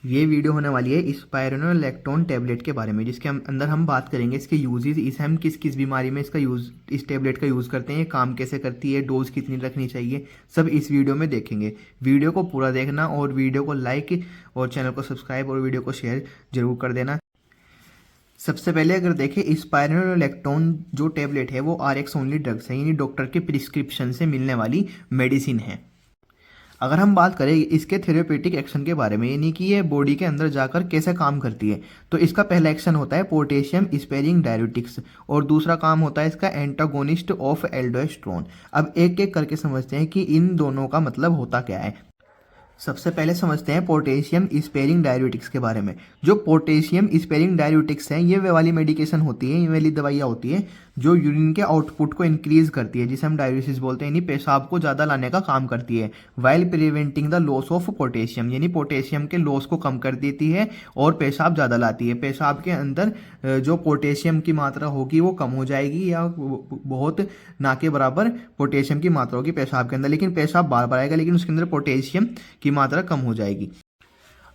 ये वीडियो होने वाली है स्पाइरोनोलेक्टोन टैबलेट के बारे में, जिसके अंदर हम बात करेंगे इसके यूजेस, इसे हम किस किस बीमारी में इसका यूज़, इस टैबलेट का यूज़ करते हैं, ये काम कैसे करती है, डोज कितनी रखनी चाहिए, सब इस वीडियो में देखेंगे। वीडियो को पूरा देखना और वीडियो को लाइक और चैनल को सब्सक्राइब और वीडियो को शेयर जरूर कर देना। सबसे पहले अगर देखें, स्पाइरोनोलेक्टोन जो टैबलेट है वो RX ओनली ड्रग्स है, यानी डॉक्टर के प्रिस्क्रिप्शन से मिलने वाली मेडिसिन है। अगर हम बात करें इसके थेरेपेटिक एक्शन के बारे में, यानी कि ये बॉडी के अंदर जाकर कैसे काम करती है, तो इसका पहला एक्शन होता है पोटेशियम स्पेयरिंग डाययूरेटिक्स और दूसरा काम होता है इसका एंटागोनिस्ट ऑफ एल्डोस्टेरोन। अब एक एक करके समझते हैं कि इन दोनों का मतलब होता क्या है। सबसे पहले समझते हैं पोटेशियम स्पेयरिंग डाययूरेटिक्स के बारे में। जो पोटेशियम स्पेयरिंग डाययूरेटिक्स है, ये वे वाली मेडिकेशन होती है, ये वाली दवाइयाँ होती है जो यूरिन के आउटपुट को इंक्रीज करती है, जिसे हम डाययूरेसिस बोलते हैं, यानी पेशाब को ज़्यादा लाने का काम करती है। While preventing the loss of potassium, यानी पोटेशियम के लॉस को कम कर देती है और पेशाब ज़्यादा लाती है। पेशाब के अंदर जो पोटेशियम की मात्रा होगी वो कम हो जाएगी, या बहुत ना के बराबर पोटेशियम की मात्रा होगी पेशाब के अंदर, लेकिन पेशाब बार बार आएगा, लेकिन उसके अंदर पोटेशियम की मात्रा कम हो जाएगी।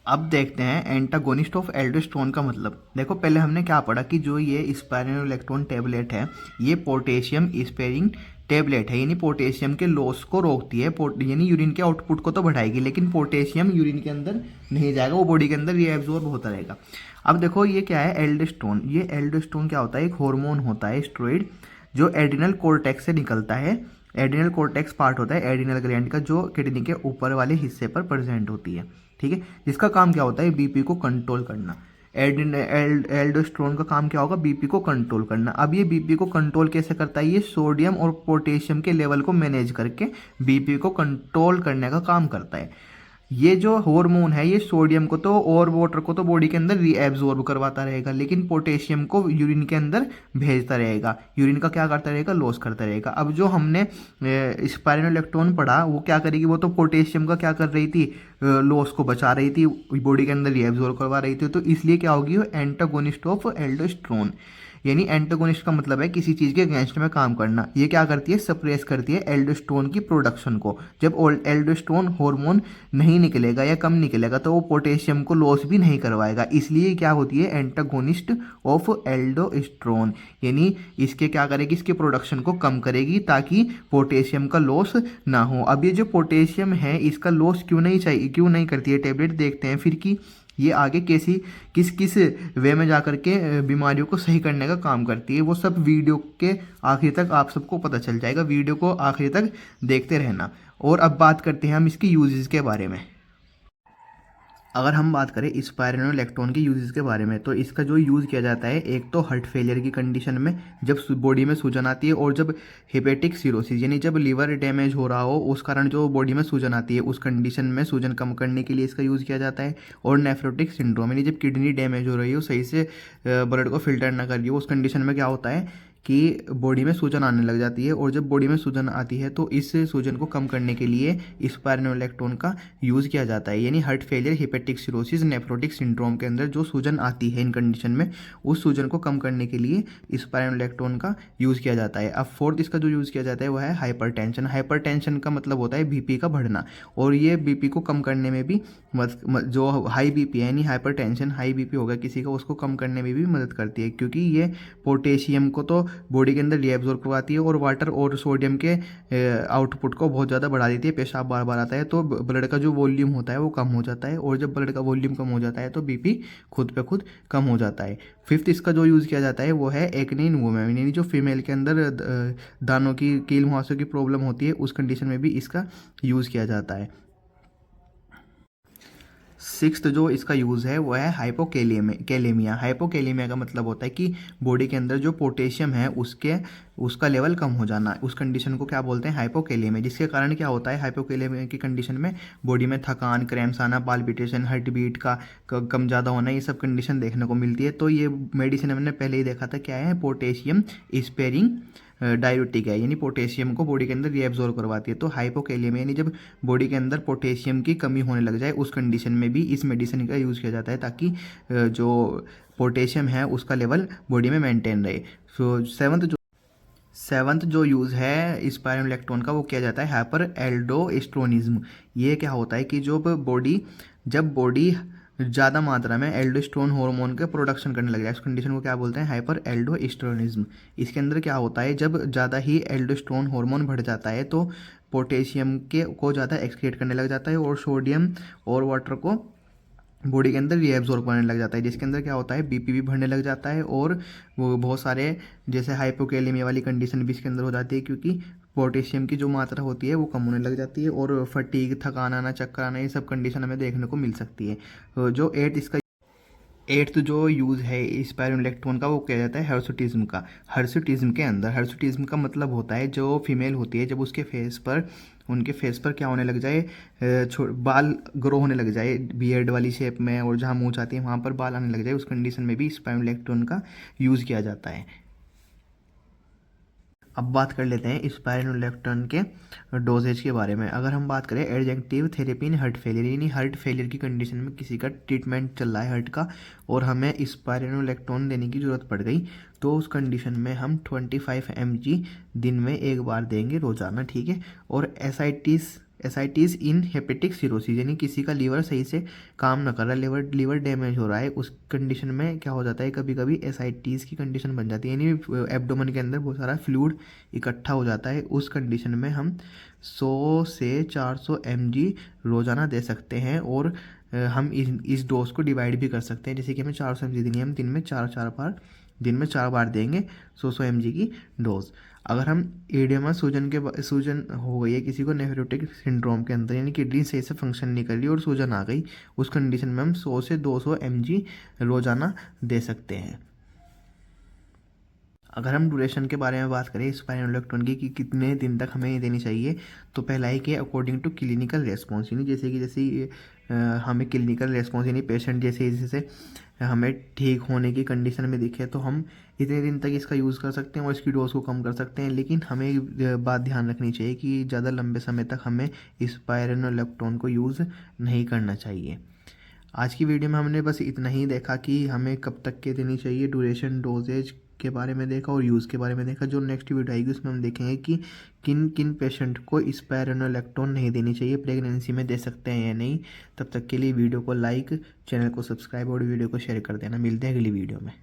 अब देखते हैं एंटागोनिस्ट ऑफ एल्डोस्टेरोन का मतलब। देखो, पहले हमने क्या पढ़ा कि जो ये स्पाइरोलेक्टोन टैबलेट है, ये पोटेशियम स्पेयरिंग टैबलेट है, यानी पोटेशियम के लॉस को रोकती है, यानी यूरिन के आउटपुट को तो बढ़ाएगी, लेकिन पोटेशियम यूरिन के अंदर नहीं जाएगा, वो बॉडी के अंदर रीएब्जॉर्ब होता रहेगा। अब देखो ये क्या है, एल्डोस्टेरोन। ये एल्डोस्टेरोन क्या होता है, एक हार्मोन होता है स्टेरॉइड, जो एड्रिनल कोर्टेक्स से निकलता है। एड्रिनल कोर्टेक्स पार्ट होता है एड्रिनल ग्लैंड का, जो किडनी के ऊपर वाले हिस्से पर प्रेजेंट होती है, ठीक है। जिसका काम क्या होता है, बीपी को कंट्रोल करना। एल्डोस्टेरोन का काम क्या होगा, बीपी को कंट्रोल करना। अब ये बीपी को कंट्रोल कैसे करता है, ये सोडियम और पोटेशियम के लेवल को मैनेज करके बीपी को कंट्रोल करने का काम करता है। ये जो हार्मोन है, ये सोडियम को तो और वाटर को तो बॉडी के अंदर रीएब्जॉर्ब करवाता रहेगा, लेकिन पोटेशियम को यूरिन के अंदर भेजता रहेगा, यूरिन का क्या करता रहेगा, लॉस करता रहेगा। अब जो हमने स्पाइरोलेक्टोन पढ़ा, वो क्या करेगी, वो तो पोटेशियम का क्या कर रही थी, लॉस को बचा रही थी, बॉडी के अंदर रीएब्जॉर्ब करवा रही थी, तो इसलिए क्या होगी, वो एंटागोनिस्ट ऑफ एल्डोस्टेरोन। यानी एंटागोनिस्ट का मतलब है किसी चीज़ के अगेंस्ट में काम करना। ये क्या करती है, सप्रेस करती है एल्डोस्टेरोन की प्रोडक्शन को। जब एल्डोस्टेरोन हार्मोन नहीं निकलेगा या कम निकलेगा, तो वो पोटेशियम को लॉस भी नहीं करवाएगा, इसलिए क्या होती है, एंटागोनिस्ट ऑफ एल्डोस्टेरोन। यानी इसके क्या करेगी, इसके प्रोडक्शन को कम करेगी ताकि पोटेशियम का लॉस ना हो। अब ये जो पोटेशियम है, इसका लॉस क्यों नहीं चाहिए, क्यों नहीं करती है टैबलेट, देखते हैं फिर कि ये आगे कैसी किस किस वे में जा कर के बीमारियों को सही करने का काम करती है। वो सब वीडियो के आखिर तक आप सबको पता चल जाएगा, वीडियो को आखिर तक देखते रहना। और अब बात करते हैं हम इसके यूजेस के बारे में। अगर हम बात करें स्पाइरोलेक्टोन के यूजेस के बारे में, तो इसका जो यूज़ किया जाता है, एक तो हार्ट फेलियर की कंडीशन में, जब बॉडी में सूजन आती है, और जब हेपेटिक सिरोसिस, यानी जब लीवर डैमेज हो रहा हो, उस कारण जो बॉडी में सूजन आती है, उस कंडीशन में सूजन कम करने के लिए इसका यूज़ किया जाता है। और नेफ्रोटिक सिंड्रोम, यानी जब किडनी डैमेज हो रही हो, सही से ब्लड को फिल्टर ना कर रही हो, उस कंडीशन में क्या होता है कि बॉडी में सूजन आने लग जाती है, और जब बॉडी में सूजन आती है तो इस सूजन को कम करने के लिए स्पाइरोलेक्टोन का यूज़ किया जाता है। यानी heart failure, hepatic cirrhosis, nephrotic syndrome के अंदर जो सूजन आती है इन कंडीशन में, उस सूजन को कम करने के लिए स्पाइरोलेक्टोन का यूज़ किया जाता है। अब फोर्थ इसका जो यूज़ किया जाता है वो है हाइपरटेंशन। हाइपरटेंशन का मतलब होता है बीपी का बढ़ना, और ये बीपी को कम करने में भी जो हाई बीपी है, यानी हाइपरटेंशन, हाई बीपी होगा किसी का, उसको कम करने में भी मदद करती है, क्योंकि ये पोटेशियम को तो बॉडी के अंदर रीएब्जॉर्ब करवाती है, और वाटर और सोडियम के आउटपुट को बहुत ज़्यादा बढ़ा देती है। पेशाब बार बार आता है तो ब्लड का जो वॉल्यूम होता है वो कम हो जाता है, और जब ब्लड का वॉल्यूम कम हो जाता है तो बीपी खुद पे खुद कम हो जाता है। फिफ्थ इसका जो यूज़ किया जाता है वो है एक्ने इन वुमेन, यानी जो फीमेल के अंदर दानों की, कील मुहासों की प्रॉब्लम होती है, उस कंडीशन में भी इसका यूज़ किया जाता है। सिक्स्थ जो इसका यूज़ है वो है हाइपोकेलेमिया। हाइपोकेलेमिया का मतलब होता है कि बॉडी के अंदर जो पोटेशियम है उसका लेवल कम हो जाना, उस कंडीशन को क्या बोलते हैं, हाइपोकेलेमिया। जिसके कारण क्या होता है, हाइपोकेलेमिया की कंडीशन में बॉडी में थकान, क्रैम्स आना, पाल्पिटेशन, हार्ट बीट का कम ज़्यादा होना, ये सब कंडीशन देखने को मिलती है। तो ये मेडिसिन हमने पहले ही देखा था, क्या है, पोटेशियम स्पेयरिंग डायूरेटिक है, यानी पोटेशियम को बॉडी के अंदर रीएब्जॉर्ब करवाती है। तो हाइपोकेलेमिया, यानी जब बॉडी के अंदर पोटेशियम की कमी होने लग जाए, उस कंडीशन में भी इस मेडिसिन का यूज़ किया जाता है, ताकि जो पोटेशियम है उसका लेवल बॉडी में मेंटेन रहे। सो सेवंथ जो यूज़ है स्पाइरोलेक्टोन का, वो किया जाता है हाइपर एल्डोस्टेरोनिज्म। ये क्या होता है कि जब बॉडी ज़्यादा मात्रा में एल्डोस्टेरोन हार्मोन के प्रोडक्शन करने लग जाए। इस कंडीशन को क्या बोलते हैं? Hyper aldosteronism. इसके अंदर क्या होता है, जब ज़्यादा ही एल्डोस्टेरोन हार्मोन बढ़ जाता है तो पोटेशियम के को ज़्यादा एक्सक्रीट करने लग जाता है और सोडियम और वाटर को बॉडी के अंदर रीएब्जॉर्ब करने लग जाता है, जिसके अंदर क्या होता है, बीपी भी बढ़ने लग जाता है और वो बहुत सारे जैसे हाइपोकैलेमिया वाली कंडीशन भी इसके अंदर हो जाती है, क्योंकि पोटेशियम की जो मात्रा होती है वो कम होने लग जाती है और फटीग, थकान आना, चक्कर आना, ये सब कंडीशन हमें देखने को मिल सकती है। तो जो एट्थ जो यूज़ है स्पाइरोलेक्टोन का, वो किया जाता है हर्सुटिज्म का। हर्सुटिज्म के अंदर, हर्सुटिज्म का मतलब होता है जो फीमेल होती है जब उनके फेस पर क्या होने लग जाए, बाल ग्रो होने लग जाए बियर्ड वाली शेप में, और जहाँ मूंछ आती है वहाँ पर बाल आने लग जाए, उस कंडीशन में भी स्पाइरोलेक्टोन का यूज़ किया जाता है। अब बात कर लेते हैं स्पाइरोलेक्टोन के डोजेज के बारे में। अगर हम बात करें adjective therapy in heart failure, यानी हार्ट फेलियर की कंडीशन में किसी का ट्रीटमेंट चल रहा है हार्ट का और हमें स्पाइरोलेक्टोन देने की ज़रूरत पड़ गई, तो उस कंडीशन में हम 25 mg दिन में एक बार देंगे रोज़ाना, ठीक है। और एसाइटिस इन हेपेटिक सिरोसिस, यानी किसी का लीवर सही से काम ना कर रहा है, लीवर डैमेज हो रहा है, उस कंडीशन में क्या हो जाता है, कभी कभी एसाइटिस की कंडीशन बन जाती है, यानी एब्डोमेन के अंदर बहुत सारा फ्लूइड इकट्ठा हो जाता है। उस कंडीशन में हम 100 से 400 mg रोज़ाना दे सकते हैं और हम इस डोज को डिवाइड भी कर सकते हैं, जैसे कि हमें 400 mg देनी है, हम दिन में 4 बार देंगे 100 mg की डोज। अगर हम एडिमा सूजन हो गई है किसी को नेफ्रोटिक सिंड्रोम के अंदर, यानी किडनी सही से फंक्शन नहीं कर रही और सूजन आ गई, उस कंडीशन में हम 100 से 200 mg रोज़ाना दे सकते हैं। अगर हम ड्यूरेशन के बारे में बात करें स्पाइरोलेक्टोन की कि कितने दिन तक हमें ये देनी चाहिए, तो पहला है कि अकॉर्डिंग टू क्लिनिकल रेस्पॉन्स, यानी जैसे हमें क्लिनिकल रेस्पॉन्स, यानी पेशेंट जैसे हमें ठीक होने की कंडीशन में दिखे तो हम इतने दिन तक इसका यूज़ कर सकते हैं और इसकी डोज को कम कर सकते हैं। लेकिन हमें एक बात ध्यान रखनी चाहिए कि ज़्यादा लंबे समय तक हमें स्पाइरोलेक्टोन को यूज़ नहीं करना चाहिए। आज की वीडियो में हमने बस इतना ही देखा कि हमें कब तक के देनी चाहिए, ड्यूरेशन, डोजेज के बारे में देखा और यूज़ के बारे में देखा। जो नेक्स्ट वीडियो आएगी उसमें हम देखेंगे कि किन किन पेशेंट को स्पाइरोलेक्टोन नहीं देनी चाहिए, प्रेगनेंसी में दे सकते हैं या नहीं। तब तक के लिए वीडियो को लाइक, चैनल को सब्सक्राइब और वीडियो को शेयर कर देना। मिलते हैं अगली वीडियो में।